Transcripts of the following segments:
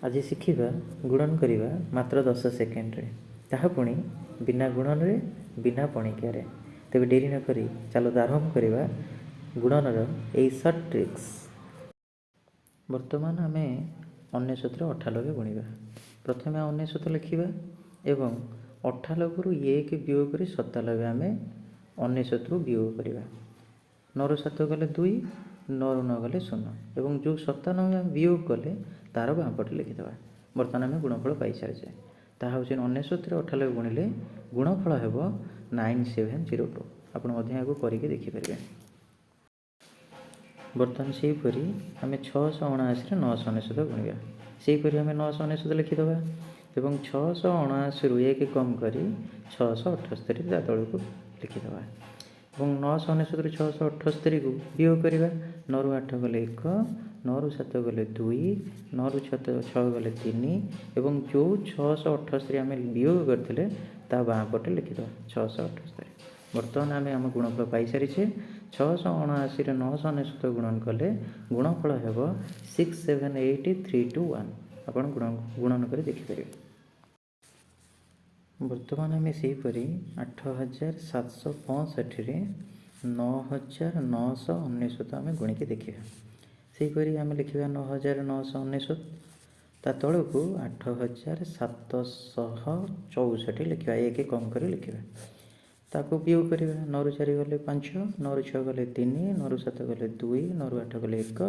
आज शिखा गुणन करवा मात्र 10 सेकेंड रे ताहा पुणी बिना गुणन रे बिना पणिकिया रे। तेबे डेरी न करी चलो आरंभ करवा गुणनर यही सर्ट ट्रिक्स। वर्तमान आम 99 98 गुणवा। प्रथम 99 लिखा एवं 98 रु 1 वियोग कर 97 आम 99 रु वियोग करवा। 9 रु 7 गले 2, 9 रु 9 गले 0 एवं जो 97 आम वियोग कले तार बामपटे लिखिदेवा। बर्तमान आम गुणफल पाई सारी ताहा हूँ 99 98 गुणिले गुणफल हेब 9702। आपको करके देखिपारे। बर्तमान से हीपरी आम 679 999 गुणवा। से हीपरी आम 999 लिखिदेवा एवं 679 रु 1 कम कर 678 तल को लिखिदेवा और 999 रु 678 को वियोग करवा। 9 रु 8 गले 1, 9 रु 7 गले 2, 9 रु 6 गले 3 एवं जो 678 आम वियोग करते बाँपटे लिखिदेवा 678। बर्तमान आम आम गुणफल पाई सारी। 679 999 गुणन कले गुणफल हेब 678,321। आप गुणन कर देखिपारे। बर्तमान आम से हीपरी 8765 9999 आम गुणिकी देखा। सेहीपरि आम लिखा 9999 ता तल को 8764 लिखा। एक कम कर लिखा ताको वियोग करवा। 9 रु 4 गले 5, 9 रु 6 गले 3, 9 रु 7 गले 2, 9 रु 8 गले 1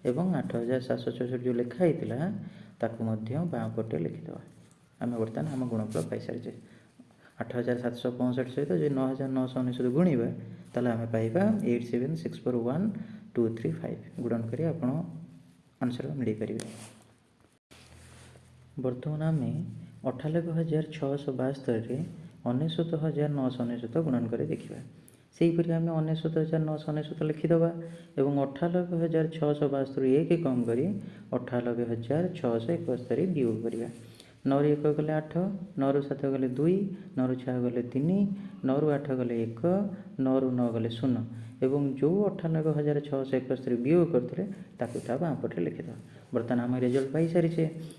एवं 8764 जो लिखाई ताकू बाँपटे लिखिदेवा। आम बर्तमान आम गुणफल पाई सारी। 8765 सहित जो 9999 गुणवा ताल आम पाइबा 87641235। गुणन कर आंसर मिल पारे। बर्तमान आम 98,672 99,999 गुणन कर देखा। सेहीपरि आम 99,999 लिखिदेवा और 98,672 1 कम कर 98,671 वियोग करवा। 9 रु 1 गले 8, 9 रु 7 गले 2, 9 रु 6 गले 3, 9 रु 8 गले 1, 9 रु 9 गले 0 एवं जो 98,671 वियोग करते बाँपटे लिखिदेवा। बर्तमान आम रिजल्ट पाई सारी।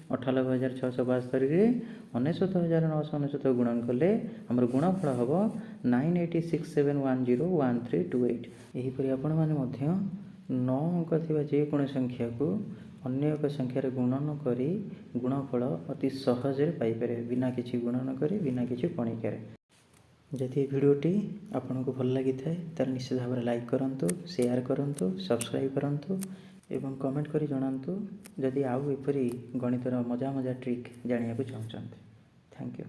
98,672 99,999 गुणन कले आमर गुणफल हम 9867101328। यहीपरि आपण मैंने 9 अंक थी जेको संख्या को अन्य एक संख्यार गुणन करी गुणफल अति सहजे पाइपर बिना किसी गुणन करी बिना किसी पणिकार। जदि भिडियोटी आपन को भल लगी थाए तार निश्चित भाव में लाइक करंतु, शेयर करंतु, सब्सक्राइब करंतु एवं कमेंट करी जणांतु जदि आउ एपरी गणितर मजा मजा ट्रिक जानिया को चाहते। Thank you.